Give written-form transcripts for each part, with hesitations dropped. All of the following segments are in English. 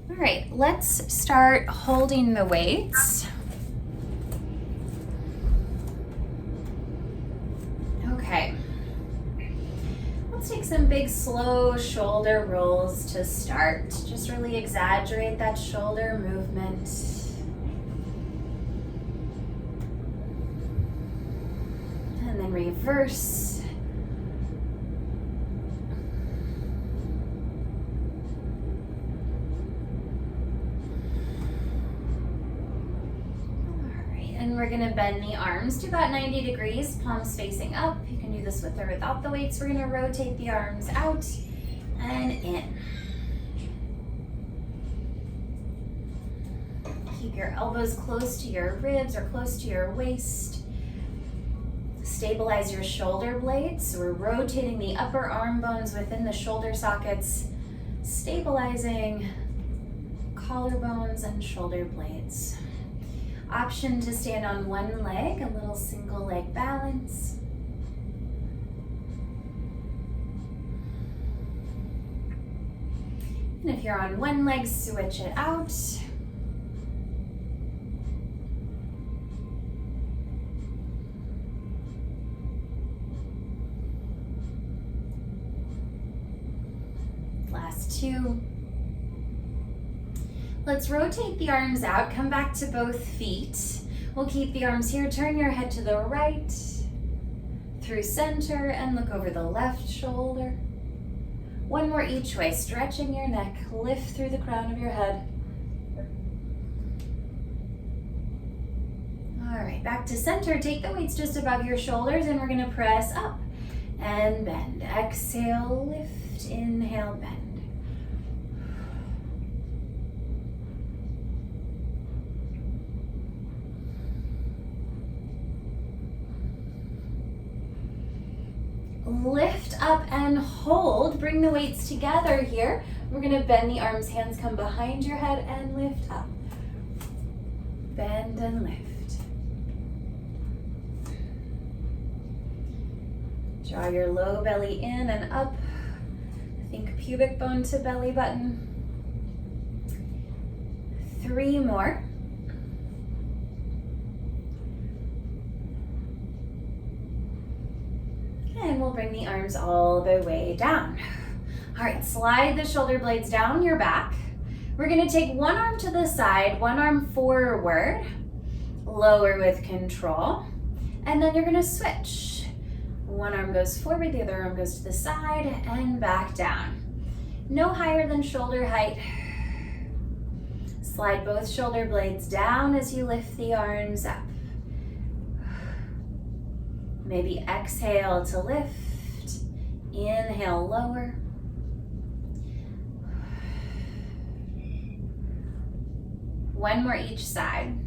All right, let's start holding the weights. Okay. Let's take some big, slow shoulder rolls to start. Just really exaggerate that shoulder movement. And then reverse. And we're gonna bend the arms to about 90 degrees, palms facing up. You can do this with or without the weights. We're gonna rotate the arms out and in. Keep your elbows close to your ribs or close to your waist. Stabilize your shoulder blades. So we're rotating the upper arm bones within the shoulder sockets, stabilizing collarbones and shoulder blades. Option to stand on one leg, a little single leg balance. And if you're on one leg, switch it out. Last two. Let's rotate the arms out, come back to both feet. We'll keep the arms here, turn your head to the right, through center, and look over the left shoulder. One more each way, stretching your neck, lift through the crown of your head. All right, back to center. Take the weights just above your shoulders, and we're gonna press up and bend. Exhale, lift, inhale, bend. Lift up and hold. Bring the weights together here. We're gonna bend the arms, hands come behind your head and lift up. Bend and lift. Draw your low belly in and up. Think pubic bone to belly button. 3 more. And we'll bring the arms all the way down. All right, slide the shoulder blades down your back. We're gonna take one arm to the side, one arm forward, lower with control, and then you're gonna switch. One arm goes forward, the other arm goes to the side, and back down. No higher than shoulder height. Slide both shoulder blades down as you lift the arms up. Maybe exhale to lift, inhale, lower. One more each side.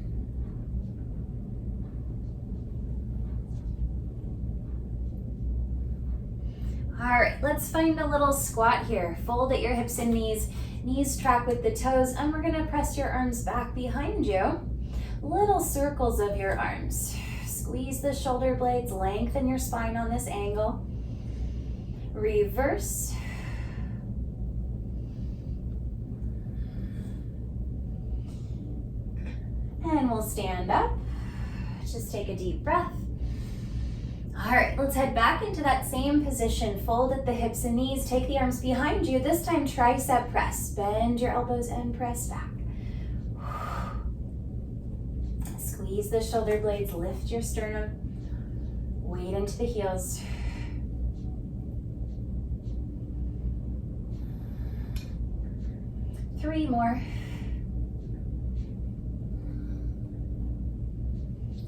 All right, let's find a little squat here. Fold at your hips and knees, knees track with the toes, and we're gonna press your arms back behind you. Little circles of your arms. Squeeze the shoulder blades, lengthen your spine on this angle. Reverse. And we'll stand up. Just take a deep breath. All right, let's head back into that same position. Fold at the hips and knees, take the arms behind you. This time tricep press. Bend your elbows and press back. Squeeze the shoulder blades, lift your sternum, weight into the heels. Three more.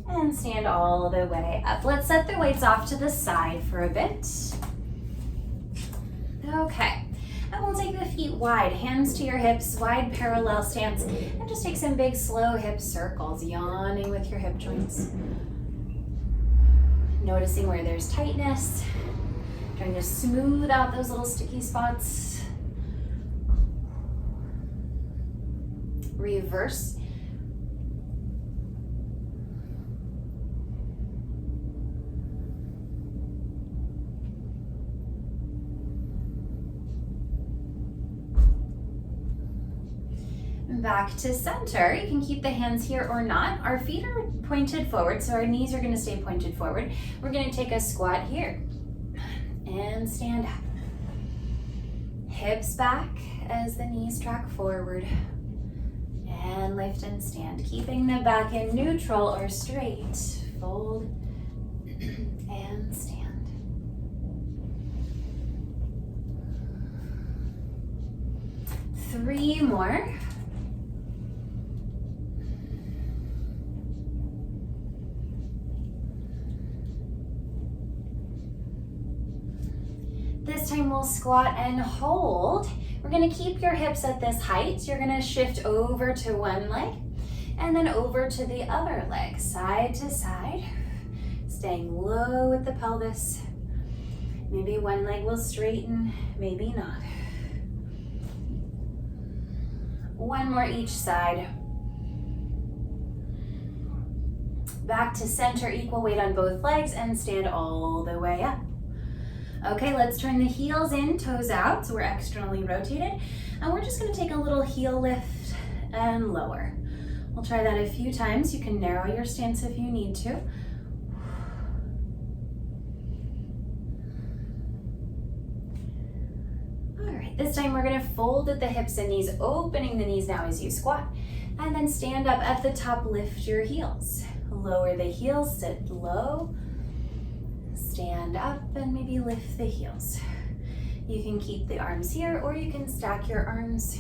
And stand all the way up. Let's set the weights off to the side for a bit. Okay. And we'll take the feet wide, hands to your hips, wide parallel stance, and just take some big slow hip circles, yawning with your hip joints. Noticing where there's tightness, trying to smooth out those little sticky spots. Reverse. Back to center. You can keep the hands here or not. Our feet are pointed forward, so our knees are going to stay pointed forward. We're going to take a squat here and stand up. Hips back as the knees track forward. And lift and stand, keeping the back in neutral or straight. Fold and stand. Three more. This time we'll squat and hold. We're going to keep your hips at this height. You're going to shift over to one leg and then over to the other leg, side to side, staying low with the pelvis. Maybe one leg will straighten, maybe not. One more each side. Back to center, equal weight on both legs, and stand all the way up. Okay, let's turn the heels in, toes out, so we're externally rotated. And we're just gonna take a little heel lift and lower. We'll try that a few times. You can narrow your stance if you need to. All right, this time we're gonna fold at the hips and knees, opening the knees now as you squat. And then stand up at the top, lift your heels. Lower the heels, sit low. Stand up and maybe lift the heels. You can keep the arms here or you can stack your arms.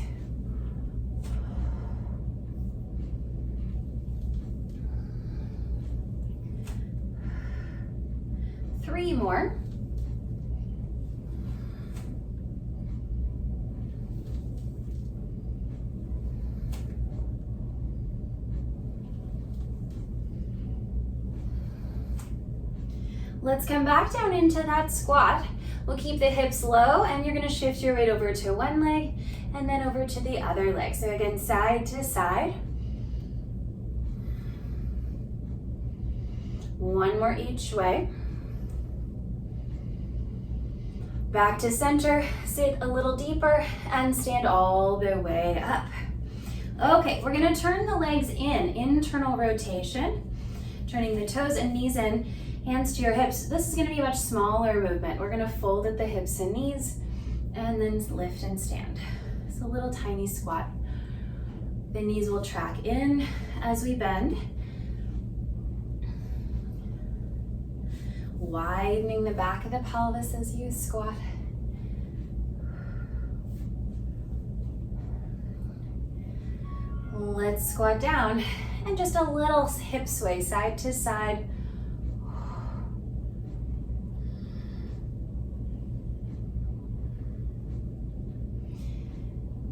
Three more. Let's come back down into that squat. We'll keep the hips low and you're gonna shift your weight over to one leg and then over to the other leg. So again, side to side. One more each way. Back to center, sit a little deeper and stand all the way up. Okay, we're gonna turn the legs in, internal rotation, turning the toes and knees in. Hands to your hips. This is going to be a much smaller movement. We're going to fold at the hips and knees and then lift and stand. It's a little tiny squat. The knees will track in as we bend. Widening the back of the pelvis as you squat. Let's squat down and just a little hip sway side to side.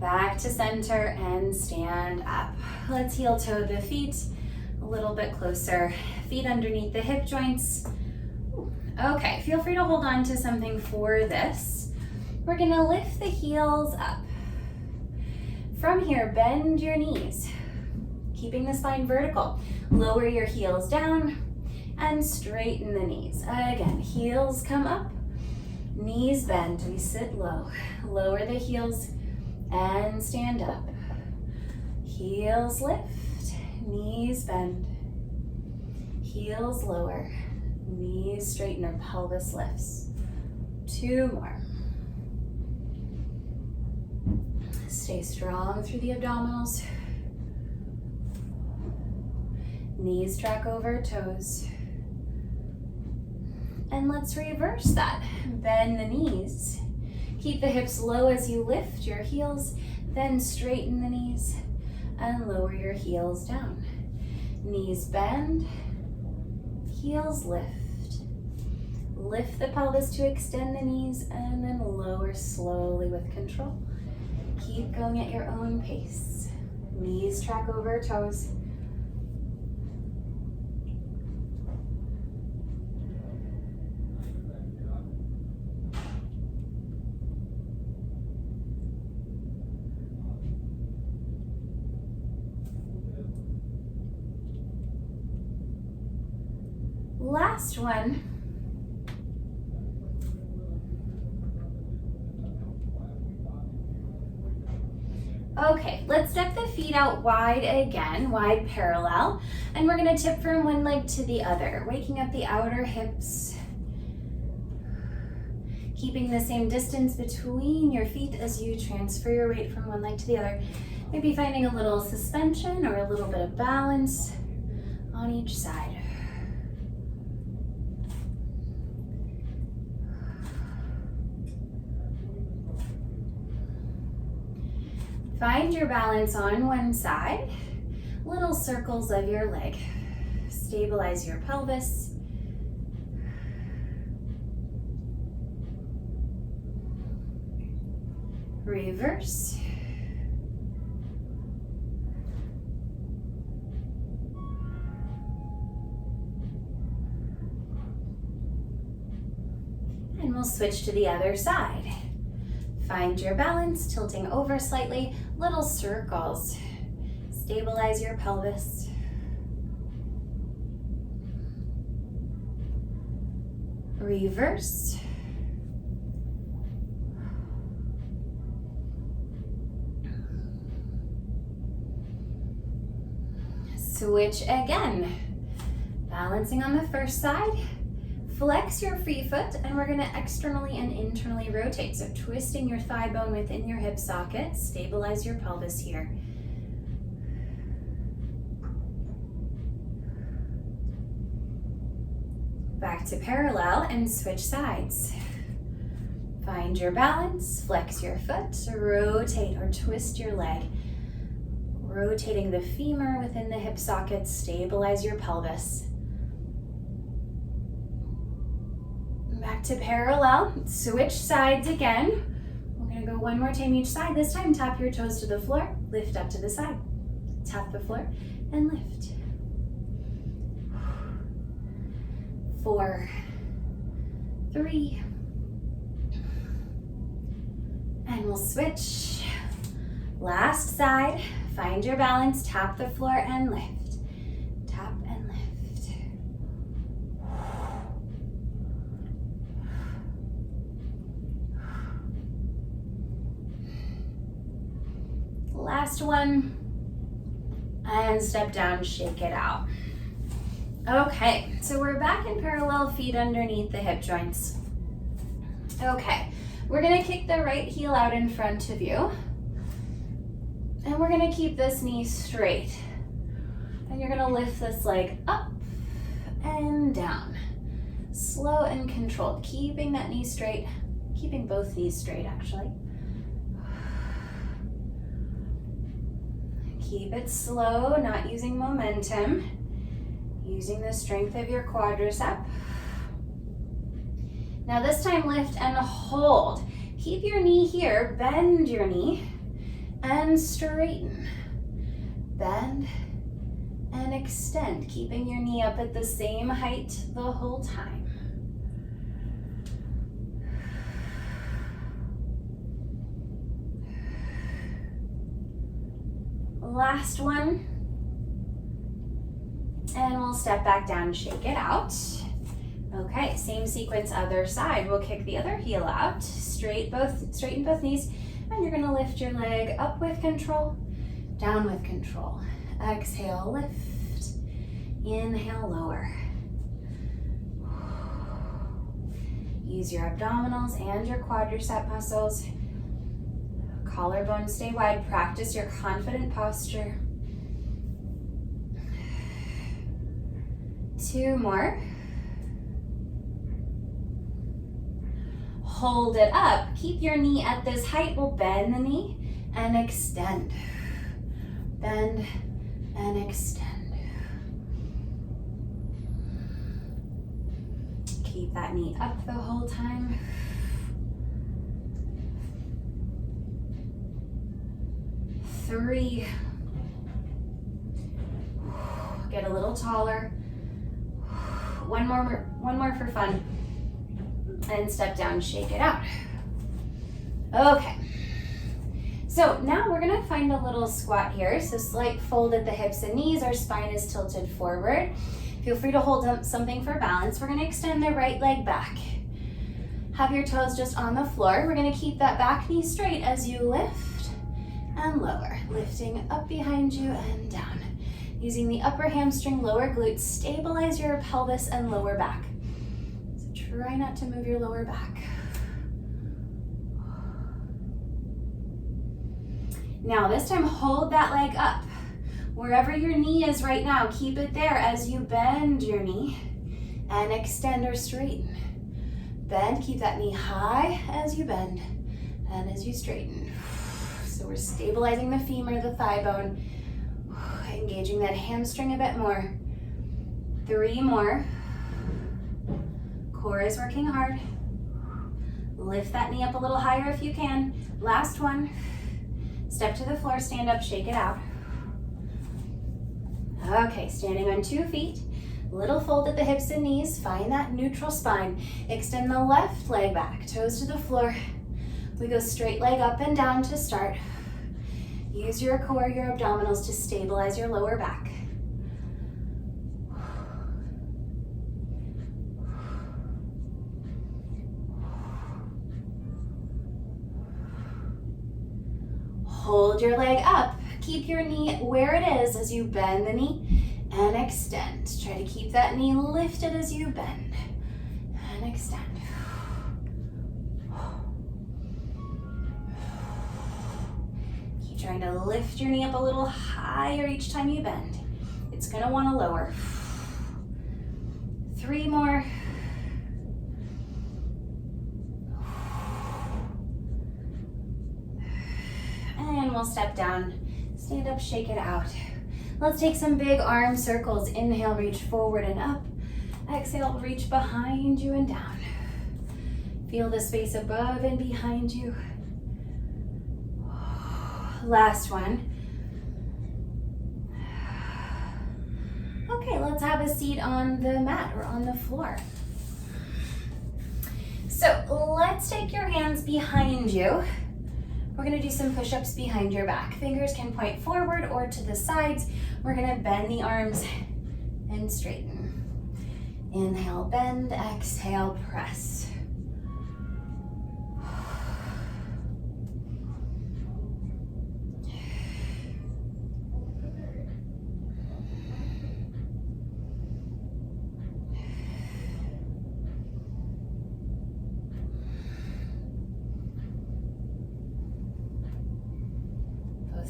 Back to center and stand up. Let's heel toe the feet a little bit closer. Feet underneath the hip joints. Okay, feel free to hold on to something for this. We're gonna lift the heels up. From here, bend your knees, keeping the spine vertical. Lower your heels down and straighten the knees. Again, heels come up, knees bend, we sit low. Lower the heels and stand up. Heels lift, knees bend. Heels lower, knees straighten or pelvis lifts. Two more. Stay strong through the abdominals. Knees track over toes. And let's reverse that. Bend the knees. Keep the hips low as you lift your heels, then straighten the knees and lower your heels down. Knees bend, heels lift. Lift the pelvis to extend the knees and then lower slowly with control. Keep going at your own pace. Knees track over toes. Last one. Okay, let's step the feet out wide again, wide parallel, and we're gonna tip from one leg to the other, waking up the outer hips, keeping the same distance between your feet as you transfer your weight from one leg to the other. Maybe finding a little suspension or a little bit of balance on each side. Find your balance on one side, little circles of your leg. Stabilize your pelvis. Reverse. And we'll switch to the other side. Find your balance, tilting over slightly, little circles. Stabilize your pelvis. Reverse. Switch again. Balancing on the first side. Flex your free foot, and we're gonna externally and internally rotate. So twisting your thigh bone within your hip socket, stabilize your pelvis here. Back to parallel and switch sides. Find your balance, flex your foot, rotate or twist your leg. Rotating the femur within the hip socket, stabilize your pelvis. Back to parallel, switch sides again. We're gonna go one more time each side. This time, tap your toes to the floor, lift up to the side. Tap the floor and lift. 4, 3, and we'll switch. Last side, find your balance, tap the floor and lift. Tap and lift. Last one, and step down, shake it out. Okay, so we're back in parallel, feet underneath the hip joints. Okay, we're gonna kick the right heel out in front of you, and we're gonna keep this knee straight. And you're gonna lift this leg up and down. Slow and controlled, keeping that knee straight, keeping both knees straight actually. Keep it slow, not using momentum, using the strength of your quadricep. Now this time lift and hold. Keep your knee here, bend your knee and straighten. Bend and extend, keeping your knee up at the same height the whole time. Last one, and we'll step back down, shake it out. Okay, same sequence, other side. We'll kick the other heel out, straighten both knees, and you're gonna lift your leg up with control, down with control. Exhale, lift. Inhale, lower. Use your abdominals and your quadricep muscles. Collarbones stay wide. Practice your confident posture. 2 more. Hold it up. Keep your knee at this height. We'll bend the knee and extend. Bend and extend. Keep that knee up the whole time. 3. Get a little taller. One more for fun. And step down, shake it out. Okay. So now we're gonna find a little squat here. So slight fold at the hips and knees. Our spine is tilted forward. Feel free to hold up something for balance. We're gonna extend the right leg back. Have your toes just on the floor. We're gonna keep that back knee straight as you lift and lower. Lifting up behind you and down. Using the upper hamstring, lower glutes, stabilize your pelvis and lower back. So try not to move your lower back. Now this time, hold that leg up. Wherever your knee is right now, keep it there as you bend your knee and extend or straighten. Bend, keep that knee high as you bend and as you straighten. So we're stabilizing the femur, the thigh bone, engaging that hamstring a bit more. 3 more. Core is working hard. Lift that knee up a little higher if you can. Last one. Step to the floor, stand up, shake it out. Okay, standing on 2 feet. Little fold at the hips and knees. Find that neutral spine. Extend the left leg back, toes to the floor. We go straight leg up and down to start. Use your core, your abdominals to stabilize your lower back. Hold your leg up. Keep your knee where it is as you bend the knee and extend. Try to keep that knee lifted as you bend and extend. Keep trying to lift your knee up a little higher each time you bend. It's going to want to lower. 3 more. And we'll step down, stand up, shake it out. Let's take some big arm circles. Inhale, reach forward and up. Exhale, reach behind you and down. Feel the space above and behind you. Last one. Okay, let's have a seat on the mat or on the floor. So let's take your hands behind you. We're gonna do some push-ups behind your back. Fingers can point forward or to the sides. We're gonna bend the arms and straighten. Inhale, bend, exhale, press.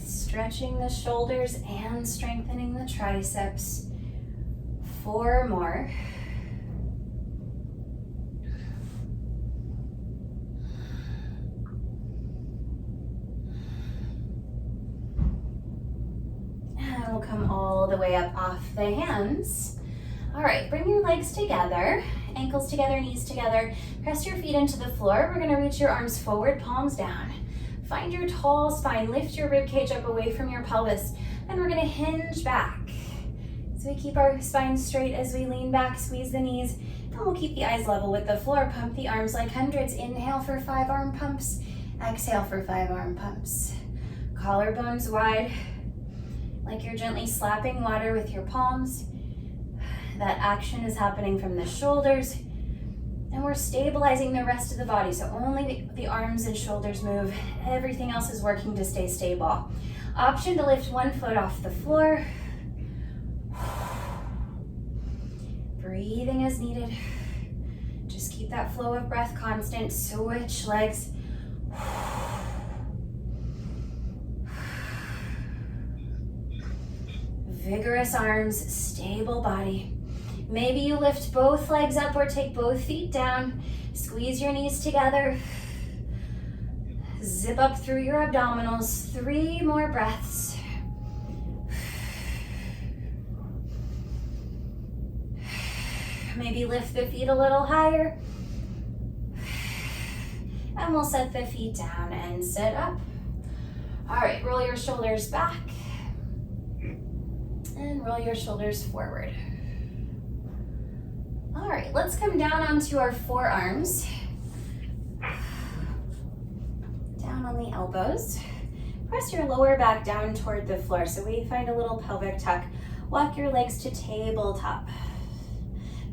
Stretching the shoulders and strengthening the triceps. 4 more. And we'll come all the way up off the hands. All right, bring your legs together, ankles together, knees together. Press your feet into the floor. We're gonna reach your arms forward, palms down. Find your tall spine, lift your rib cage up away from your pelvis, and we're gonna hinge back. So we keep our spine straight as we lean back, squeeze the knees, and we'll keep the eyes level with the floor. Pump the arms like hundreds. Inhale for 5 arm pumps, exhale for 5 arm pumps. Collarbones wide, like you're gently slapping water with your palms. That action is happening from the shoulders. And we're stabilizing the rest of the body, so only the arms and shoulders move. Everything else is working to stay stable. Option to lift 1 foot off the floor. Breathing as needed. Just keep that flow of breath constant. Switch legs. Vigorous arms, stable body. Maybe you lift both legs up or take both feet down. Squeeze your knees together. Zip up through your abdominals. 3 more breaths. Maybe lift the feet a little higher. And we'll set the feet down and sit up. All right, roll your shoulders back. And roll your shoulders forward. All right, let's come down onto our forearms. Down on the elbows. Press your lower back down toward the floor so we find a little pelvic tuck. Walk your legs to tabletop.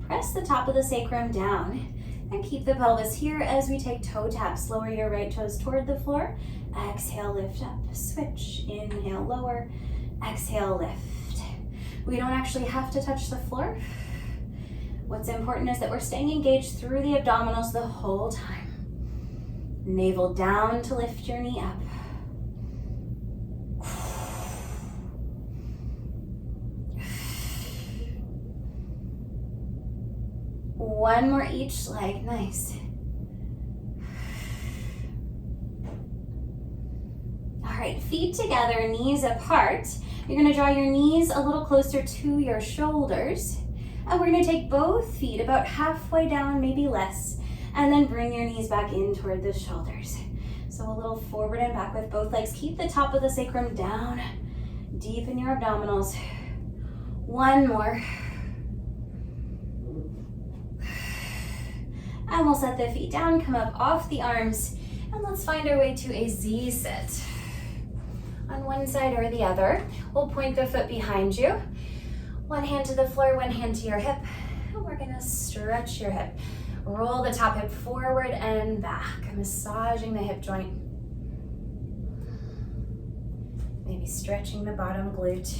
Press the top of the sacrum down and keep the pelvis here as we take toe taps. Lower your right toes toward the floor Exhale, lift up, switch. Inhale, lower. Exhale, lift. We don't actually have to touch the floor. What's important is that we're staying engaged through the abdominals the whole time. Navel down to lift your knee up. One more each leg, nice. All right, feet together, knees apart. You're gonna draw your knees a little closer to your shoulders. And we're gonna take both feet about halfway down, maybe less, and then bring your knees back in toward the shoulders. So a little forward and back with both legs. Keep the top of the sacrum down, deep in your abdominals. One more. And we'll set the feet down, come up off the arms, and let's find our way to a Z sit. On one side or the other, we'll point the foot behind you. One hand to the floor, one hand to your hip, and we're gonna stretch your hip. Roll the top hip forward and back, massaging the hip joint. Maybe stretching the bottom glute.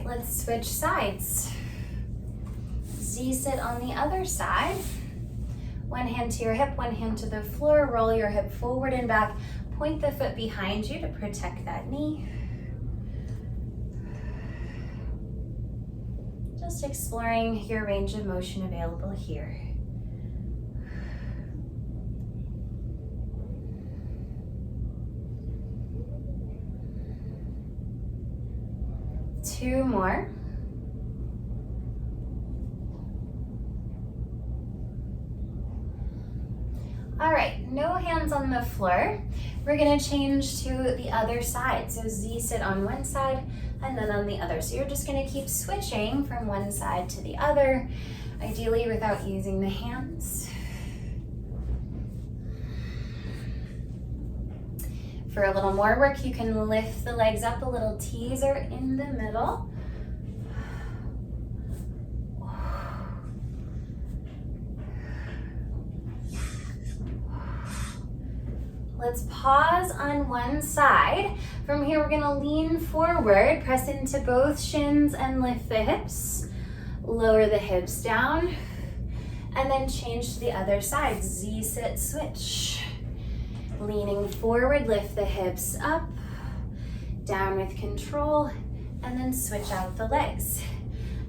Let's switch sides. Z sit on the other side. One hand to your hip, one hand to the floor. Roll your hip forward and back. Point the foot behind you to protect that knee. Just exploring your range of motion available here. Two more. All right, no hands on the floor. We're gonna change to the other side. So Z sit on one side and then on the other. So you're just gonna keep switching from one side to the other, ideally without using the hands. For a little more work, you can lift the legs up, a little teaser in the middle. Let's pause on one side. From here, we're gonna lean forward, press into both shins and lift the hips. Lower the hips down, and then change to the other side. Z sit, switch. Leaning forward, lift the hips up, down with control, and then switch out the legs.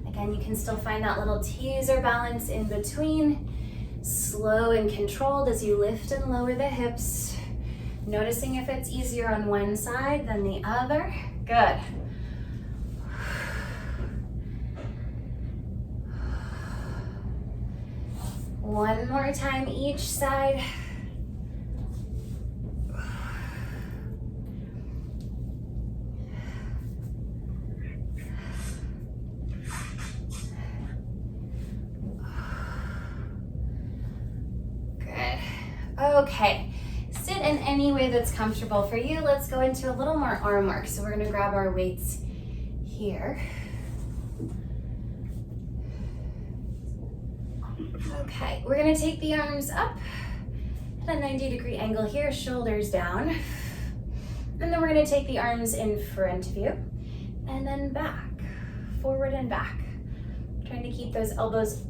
Again, you can still find that little teaser balance in between. Slow and controlled as you lift and lower the hips. Noticing if it's easier on one side than the other. Good. One more time each side. Okay, sit in any way that's comfortable for you. Let's go into a little more arm work. So we're gonna grab our weights here. Okay, we're gonna take the arms up at a 90-degree angle here, shoulders down. And then we're gonna take the arms in front of you and then back, forward and back. Trying to keep those elbows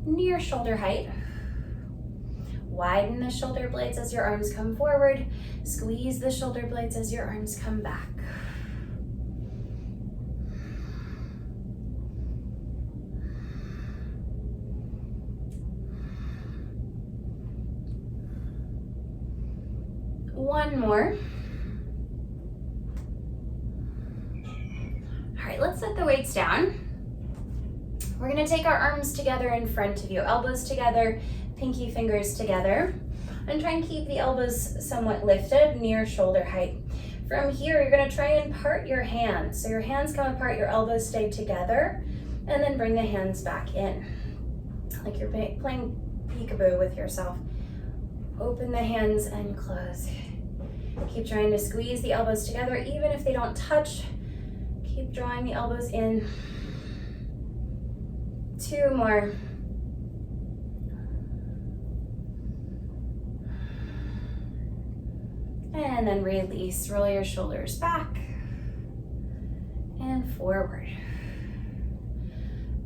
near shoulder height. Widen the shoulder blades as your arms come forward. Squeeze the shoulder blades as your arms come back. One more. All right, let's set the weights down. We're gonna take our arms together in front of you, elbows together, pinky fingers together, and try and keep the elbows somewhat lifted near shoulder height. From here, you're gonna try and part your hands. So your hands come apart, your elbows stay together, and then bring the hands back in. Like you're playing peekaboo with yourself. Open the hands and close. Keep trying to squeeze the elbows together, even if they don't touch. Keep drawing the elbows in. 2 more. And then release. Roll your shoulders back and forward.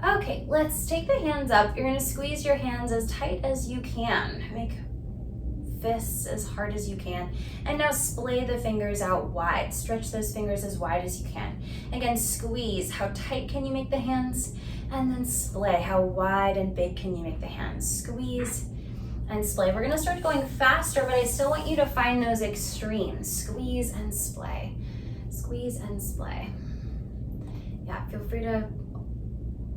Okay, let's take the hands up. You're gonna squeeze your hands as tight as you can. Make fists as hard as you can. And now splay the fingers out wide. Stretch those fingers as wide as you can. Again, squeeze. How tight can you make the hands? And then splay. How wide and big can you make the hands? Squeeze and splay. We're gonna start going faster, but I still want you to find those extremes. Squeeze and splay. Squeeze and splay. Yeah, feel free to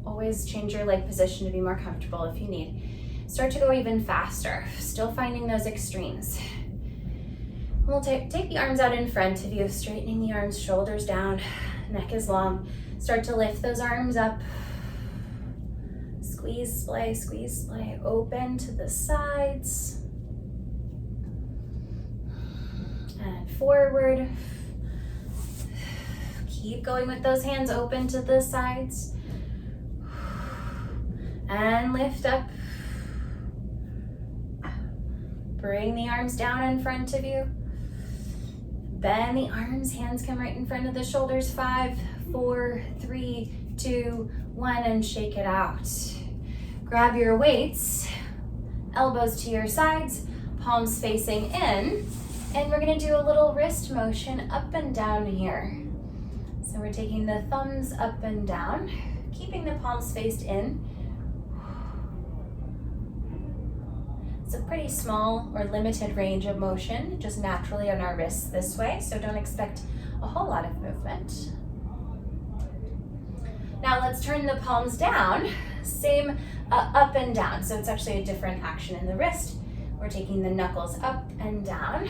always change your leg position to be more comfortable if you need. Start to go even faster, still finding those extremes. We'll take the arms out in front of you, straightening the arms, shoulders down, neck is long. Start to lift those arms up. Squeeze, splay, open to the sides. And forward. Keep going with those hands open to the sides. And lift up. Bring the arms down in front of you. Bend the arms, hands come right in front of the shoulders. 5, 4, 3, 2, 1, and shake it out. Grab your weights, elbows to your sides, palms facing in, and we're gonna do a little wrist motion up and down here. So we're taking the thumbs up and down, keeping the palms faced in. It's a pretty small or limited range of motion, just naturally on our wrists this way, so don't expect a whole lot of movement. Now let's turn the palms down, same up and down, so it's actually a different action in the wrist. We're taking the knuckles up and down,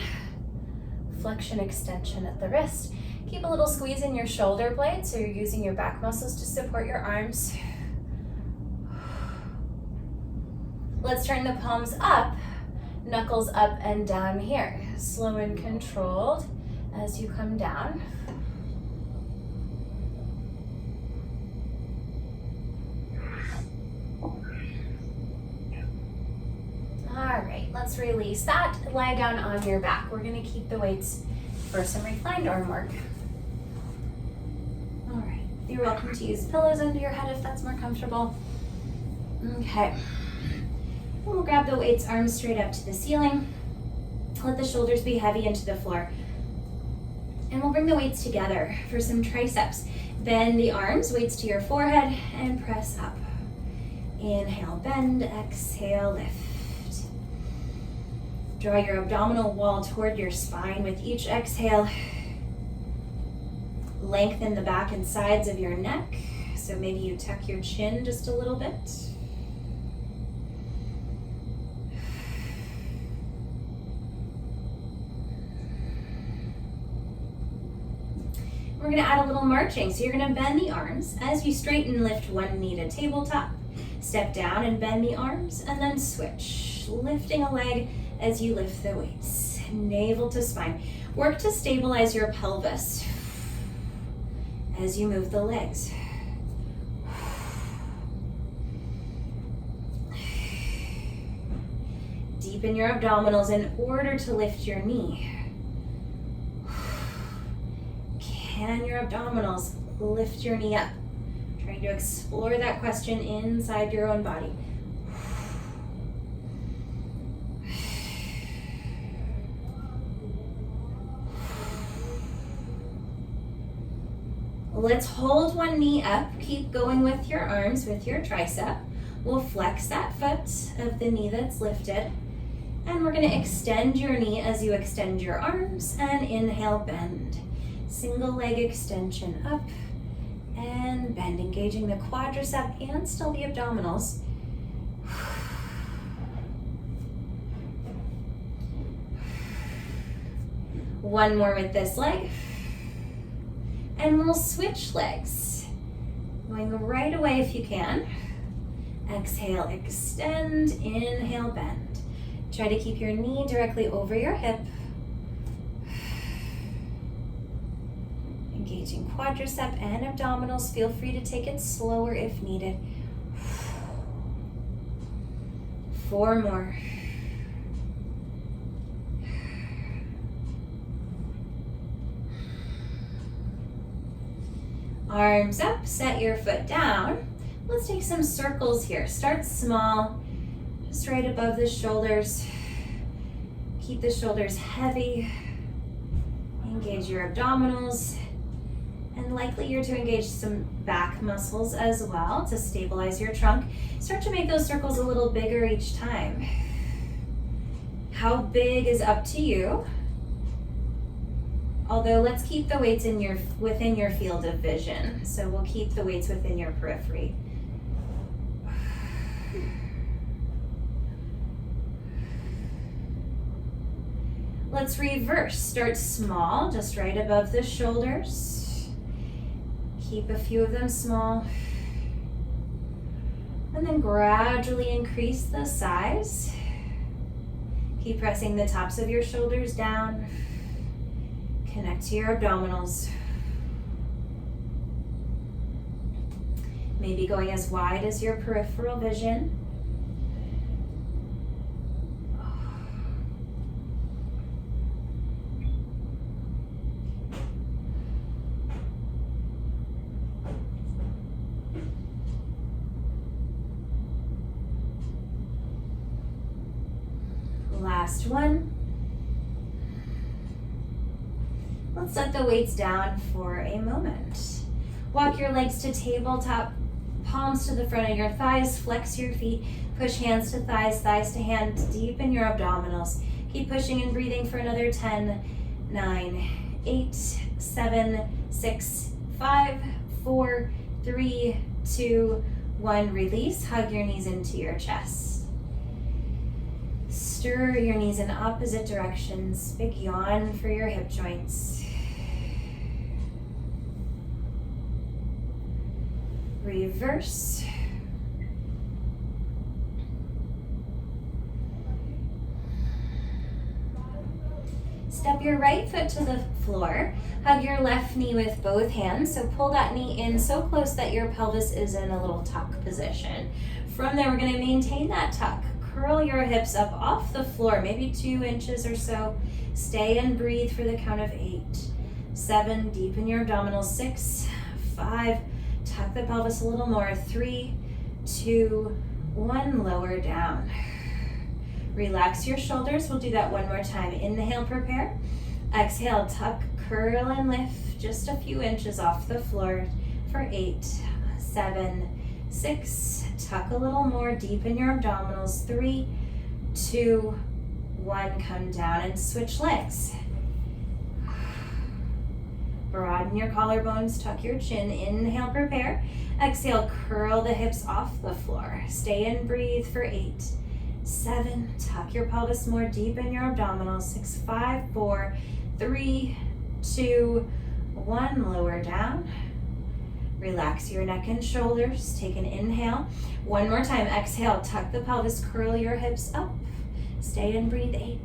flexion, extension at the wrist. Keep a little squeeze in your shoulder blades, so you're using your back muscles to support your arms. Let's turn the palms up, knuckles up and down here. Slow and controlled as you come down. All right, let's release that. Lie down on your back. We're gonna keep the weights for some reclined arm work. All right, you're welcome to use pillows under your head if that's more comfortable. Okay. We'll grab the weights, arms straight up to the ceiling. Let the shoulders be heavy into the floor. And we'll bring the weights together for some triceps. Bend the arms, weights to your forehead, and press up. Inhale, bend, exhale, lift. Draw your abdominal wall toward your spine with each exhale. Lengthen the back and sides of your neck. So maybe you tuck your chin just a little bit. We're gonna add a little marching. So you're gonna bend the arms. As you straighten, lift one knee to tabletop. Step down and bend the arms, and then switch. Lifting a leg as you lift the weights. Navel to spine. Work to stabilize your pelvis as you move the legs. Deepen your abdominals in order to lift your knee. Can your abdominals lift your knee up? Trying to explore that question inside your own body. Let's hold one knee up. Keep going with your arms, with your tricep. We'll flex that foot of the knee that's lifted. And we're gonna extend your knee as you extend your arms, and inhale, bend. Single leg extension up and bend, engaging the quadricep and still the abdominals. One more with this leg. And we'll switch legs. Going right away if you can. Exhale, extend, inhale, bend. Try to keep your knee directly over your hip. engaging quadricep and abdominals. Feel free to take it slower if needed. 4 more. Arms up, set your foot down. Let's take some circles here. Start small, just right above the shoulders. Keep the shoulders heavy. Engage your abdominals. And likely you're to engage some back muscles as well to stabilize your trunk. Start to make those circles a little bigger each time. How big is up to you. Although let's keep the weights within your field of vision. So we'll keep the weights within your periphery. Let's reverse. Start small, just right above the shoulders. Keep a few of them small. And then gradually increase the size. Keep pressing the tops of your shoulders down. Connect to your abdominals. Maybe going as wide as your peripheral vision. Last one. Let's set the weights down for a moment. Walk your legs to tabletop, palms to the front of your thighs, flex your feet, push hands to thighs, thighs to hands, deepen your abdominals. Keep pushing and breathing for another 10, 9, 8, 7, 6, 5, 4, 3, 2, 1. Release, hug your knees into your chest. Stir your knees in opposite directions. Big yawn for your hip joints. Reverse. Step your right foot to the floor. Hug your left knee with both hands. So pull that knee in so close that your pelvis is in a little tuck position. From there, we're going to maintain that tuck. Curl your hips up off the floor, maybe 2 inches or so. Stay and breathe for the count of 8, 7, deepen your abdominals, 6, 5, tuck the pelvis a little more, 3, 2, 1, lower down. Relax your shoulders. We'll do that one more time. Inhale, prepare. Exhale, tuck, curl, and lift just a few inches off the floor for 8, 7, 6, tuck a little more, deepen your abdominals, 3, 2, 1, come down and switch legs. Broaden your collarbones, tuck your chin, inhale, prepare. Exhale, curl the hips off the floor. Stay and breathe for 8, 7, tuck your pelvis more, deepen your abdominals, 6, 5, 4, 3, 2, 1, lower down. Relax your neck and shoulders. Take an inhale. One more time. Exhale, tuck the pelvis, curl your hips up. Stay and breathe. 8,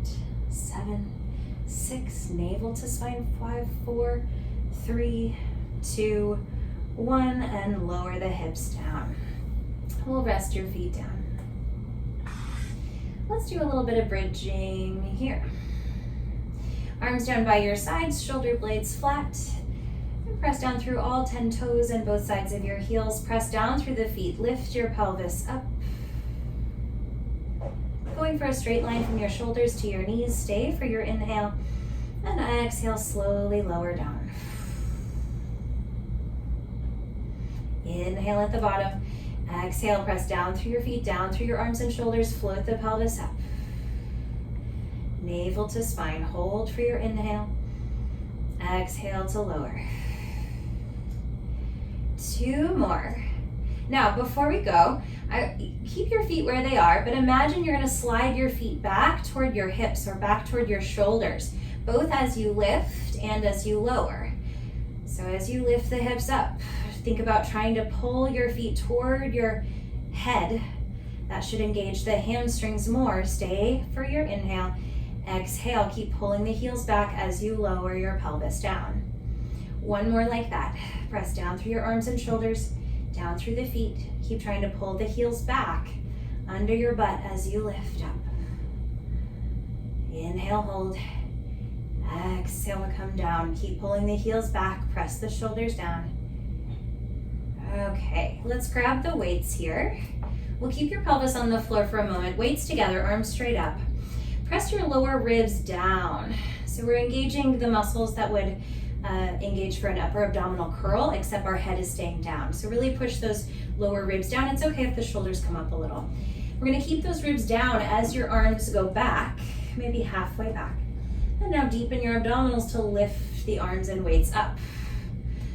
7, 6, navel to spine. 5, 4, 3, 2, 1, and lower the hips down. We'll rest your feet down. Let's do a little bit of bridging here. Arms down by your sides, shoulder blades flat. Press down through all 10 toes and both sides of your heels. Press down through the feet. Lift your pelvis up. Going for a straight line from your shoulders to your knees. Stay for your inhale. And exhale, slowly lower down. Inhale at the bottom. Exhale, press down through your feet, down through your arms and shoulders. Float the pelvis up. Navel to spine. Hold for your inhale. Exhale to lower. 2 more. Now, before we go, keep your feet where they are, but imagine you're going to slide your feet back toward your hips or back toward your shoulders, both as you lift and as you lower. So as you lift the hips up, think about trying to pull your feet toward your head. That should engage the hamstrings more. Stay for your inhale. Exhale, keep pulling the heels back as you lower your pelvis down. One more like that. Press down through your arms and shoulders, down through the feet. Keep trying to pull the heels back under your butt as you lift up. Inhale, hold. Exhale to come down. Keep pulling the heels back. Press the shoulders down. Okay, let's grab the weights here. We'll keep your pelvis on the floor for a moment. Weights together, arms straight up. Press your lower ribs down. So we're engaging the muscles that would engage for an upper abdominal curl, except our head is staying down. So really push those lower ribs down. It's okay if the shoulders come up a little. We're gonna keep those ribs down as your arms go back, maybe halfway back. And now deepen your abdominals to lift the arms and weights up.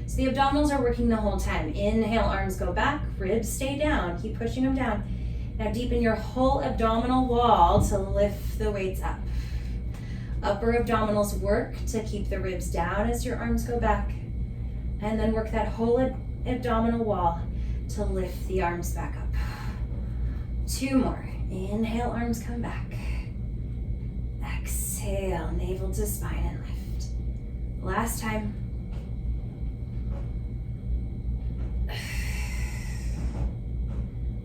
So the abdominals are working the whole time. Inhale, arms go back, ribs stay down. Keep pushing them down. Now deepen your whole abdominal wall to lift the weights up. Upper abdominals work to keep the ribs down as your arms go back. And then work that whole abdominal wall to lift the arms back up. 2 more. Inhale, arms come back. Exhale, navel to spine and lift. Last time.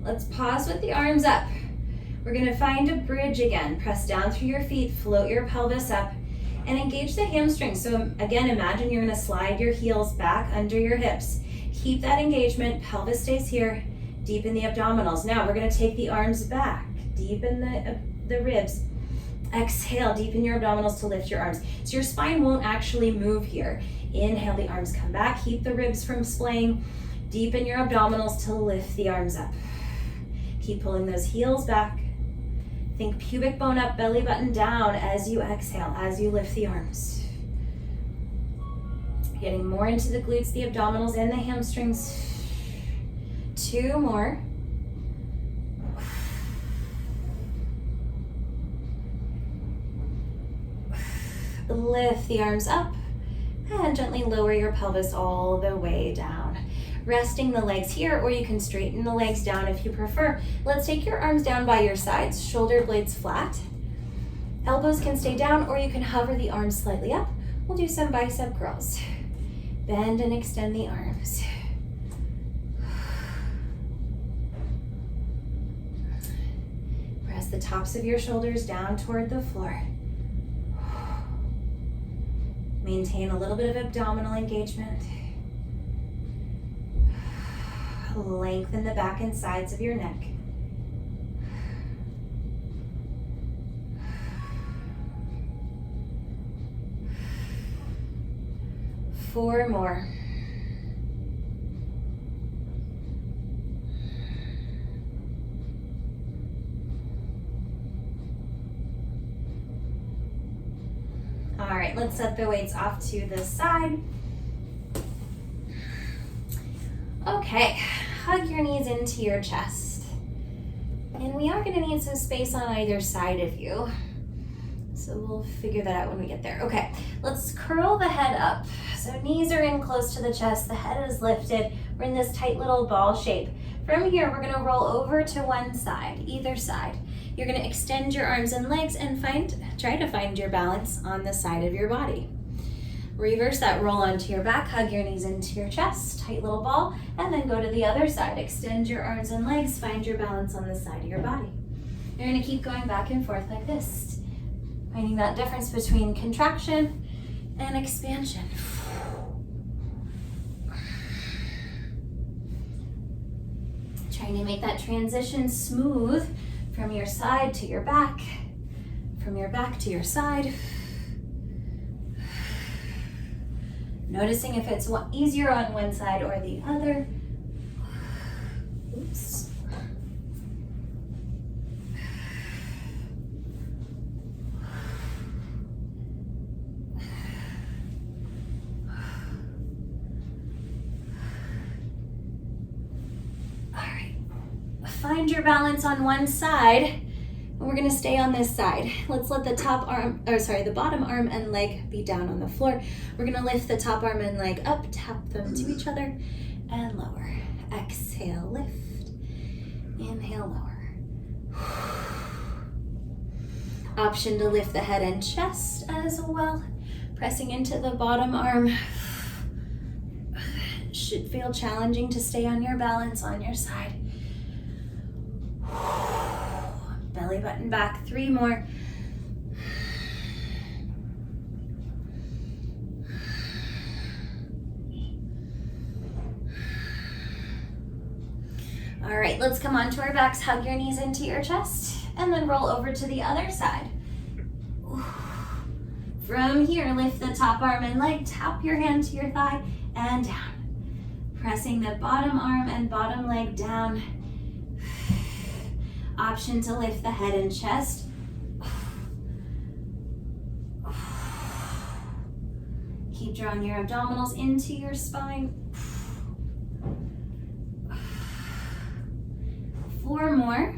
Let's pause with the arms up. We're gonna find a bridge again. Press down through your feet, float your pelvis up, and engage the hamstrings. So again, imagine you're gonna slide your heels back under your hips. Keep that engagement, pelvis stays here, deepen the abdominals. Now we're gonna take the arms back, deepen the ribs. Exhale, deepen your abdominals to lift your arms. So your spine won't actually move here. Inhale, the arms come back, keep the ribs from splaying. Deepen your abdominals to lift the arms up. Keep pulling those heels back. Think pubic bone up, belly button down as you exhale, as you lift the arms. Getting more into the glutes, the abdominals, and the hamstrings. 2 more. Lift the arms up and gently lower your pelvis all the way down. Resting the legs here, or you can straighten the legs down if you prefer. Let's take your arms down by your sides, shoulder blades flat. Elbows can stay down, or you can hover the arms slightly up. We'll do some bicep curls. Bend and extend the arms. Press the tops of your shoulders down toward the floor. Maintain a little bit of abdominal engagement. Lengthen the back and sides of your neck. Four more. All right, let's set the weights off to the side. Okay, hug your knees into your chest. And we are gonna need some space on either side of you. So we'll figure that out when we get there. Okay, let's curl the head up. So knees are in close to the chest, the head is lifted. We're in this tight little ball shape. From here, we're gonna roll over to one side, either side. You're gonna extend your arms and legs and try to find your balance on the side of your body. Reverse that, roll onto your back, hug your knees into your chest, tight little ball, and then go to the other side. Extend your arms and legs, find your balance on the side of your body. You're gonna keep going back and forth like this, finding that difference between contraction and expansion. Trying to make that transition smooth from your side to your back, from your back to your side. Noticing if it's easier on one side or the other. Oops. All right, find your balance on one side. And we're gonna stay on this side. Let's let the the bottom arm and leg be down on the floor. We're gonna lift the top arm and leg up, tap them to each other, and lower. Exhale, lift. Inhale, lower. Option to lift the head and chest as well. Pressing into the bottom arm. should feel challenging to stay on your balance on your side. Belly button back, 3 more. All right, let's come onto our backs, hug your knees into your chest, and then roll over to the other side. From here, lift the top arm and leg, tap your hand to your thigh, and down. Pressing the bottom arm and bottom leg down. Option to lift the head and chest. Keep drawing your abdominals into your spine. 4 more.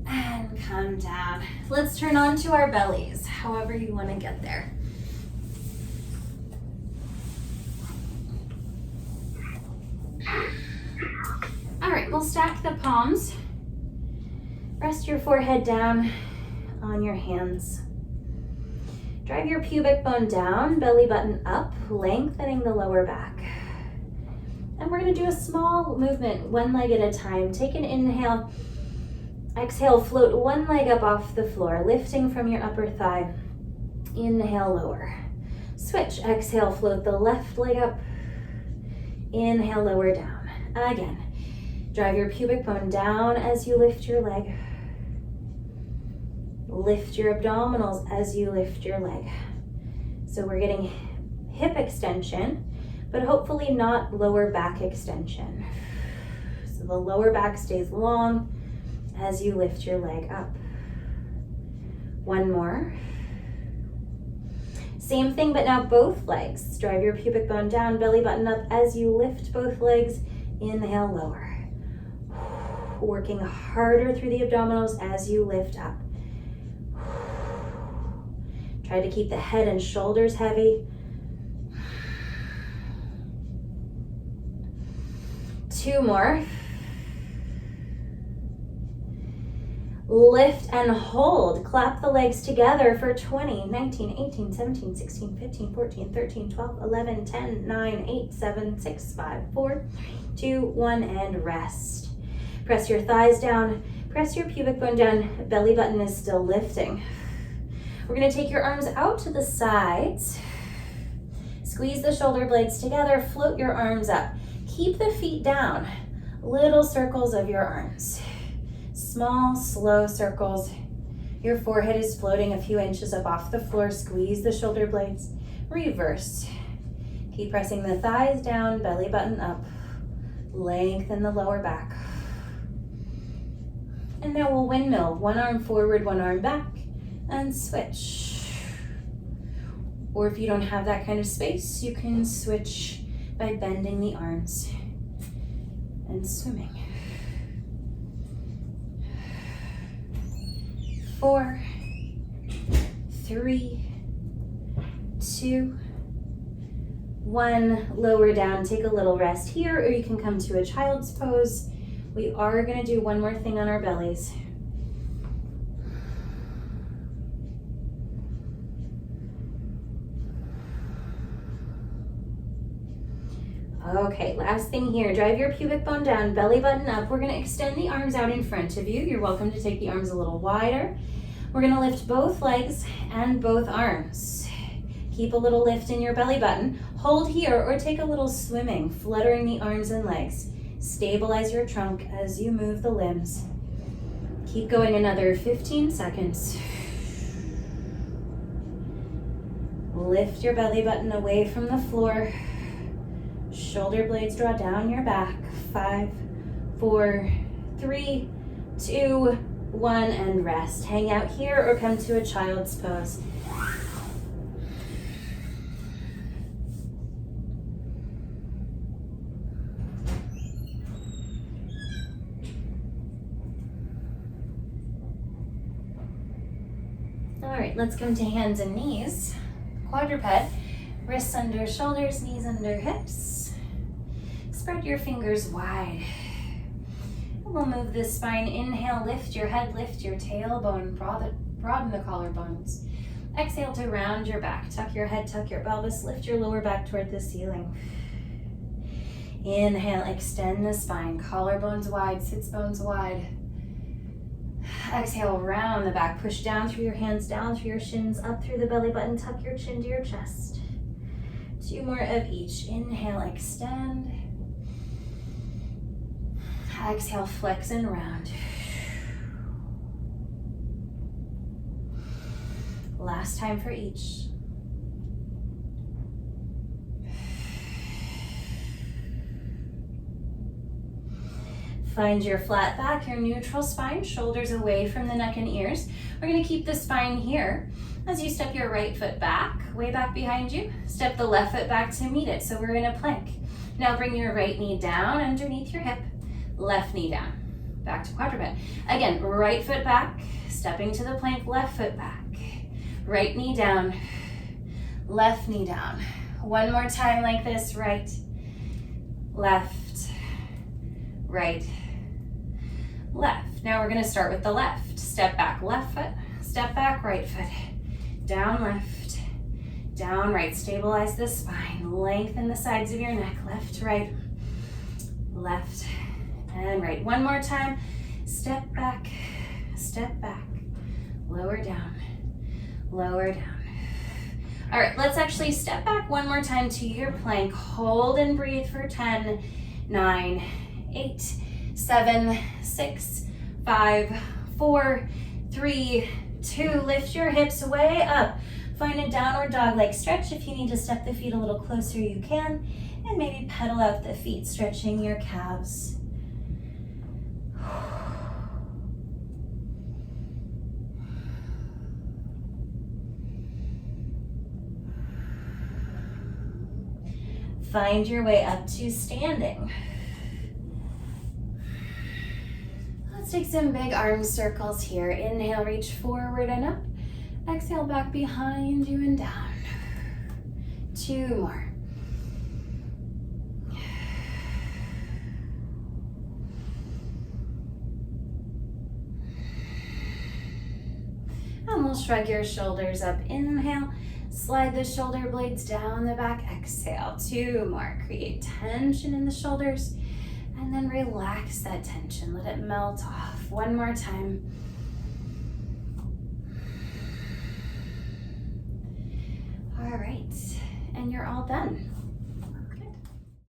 And come down. Let's turn on to our bellies, however you want to get there. All right, we'll stack the palms. Rest your forehead down on your hands. Drive your pubic bone down, belly button up, lengthening the lower back. And we're gonna do a small movement, one leg at a time. Take an inhale, exhale, float one leg up off the floor, lifting from your upper thigh. Inhale, lower. Switch, exhale, float the left leg up. Inhale, lower down. Again, drive your pubic bone down as you lift your leg. Lift your abdominals as you lift your leg. So we're getting hip extension, but hopefully not lower back extension. So the lower back stays long as you lift your leg up. 1 more. Same thing, but now both legs. Drive your pubic bone down, belly button up as you lift both legs. Inhale, lower. Working harder through the abdominals as you lift up. Try to keep the head and shoulders heavy. 2 more. Lift and hold. Clap the legs together for 20, 19, 18, 17, 16, 15, 14, 13, 12, 11, 10, 9, 8, 7, 6, 5, 4, 3, 2, 1, and rest. Press your thighs down. Press your pubic bone down. Belly button is still lifting. We're going to take your arms out to the sides. Squeeze the shoulder blades together. Float your arms up. Keep the feet down. Little circles of your arms. Small, slow circles. Your forehead is floating a few inches up off the floor. Squeeze the shoulder blades. Reverse. Keep pressing the thighs down, belly button up. Lengthen the lower back. And now we'll windmill. 1 arm forward, 1 arm back. And switch. Or if you don't have that kind of space, you can switch by bending the arms and swimming. 4, 3, 2, 1. Lower down, take a little rest here, or you can come to a child's pose. We are going to do one more thing on our bellies. Okay, last thing here, drive your pubic bone down, belly button up. We're gonna extend the arms out in front of you. You're welcome to take the arms a little wider. We're gonna lift both legs and both arms. Keep a little lift in your belly button. Hold here or take a little swimming, fluttering the arms and legs. Stabilize your trunk as you move the limbs. Keep going another 15 seconds. Lift your belly button away from the floor. Shoulder blades draw down your back. 5, 4, 3, 2, 1, and rest. Hang out here or come to a child's pose. All right, let's come to hands and knees. Quadruped. Wrists under shoulders, knees under hips. Spread your fingers wide. We'll move the spine. Inhale, lift your head, lift your tailbone, broaden the collarbones. Exhale to round your back. Tuck your head, tuck your pelvis, lift your lower back toward the ceiling. Inhale, extend the spine, collarbones wide, sits bones wide. Exhale, round the back, push down through your hands, down through your shins, up through the belly button, tuck your chin to your chest. 2 more of each. Inhale, extend. Exhale, flex and round. Last time for each. Find your flat back, your neutral spine, shoulders away from the neck and ears. We're gonna keep the spine here as you step your right foot back, way back behind you. Step the left foot back to meet it, so we're in a plank. Now bring your right knee down underneath your hip, left knee down, back to quadruped. Again, right foot back, stepping to the plank, left foot back. Right knee down, left knee down. One more time like this, right, left, right, left. Now we're gonna start with the left. Step back, left foot, step back, right foot. Down left, down right. Stabilize the spine, lengthen the sides of your neck. Left, right, left, and right. One more time. Step back, lower down, lower down. All right, let's actually step back one more time to your plank. Hold and breathe for 10, 9, 8, 7, 6, 5, 4, 3, 2. Lift your hips way up. Find a downward dog leg stretch. If you need to step the feet a little closer, you can. And maybe pedal out the feet, stretching your calves. Find your way up to standing. Let's take some big arm circles here. Inhale, reach forward and up. Exhale, back behind you and down. 2 more. And we'll shrug your shoulders up. Inhale, slide the shoulder blades down the back. Exhale, 2 more. Create tension in the shoulders. And then relax that tension. Let it melt off. 1 more time. All right, and you're all done.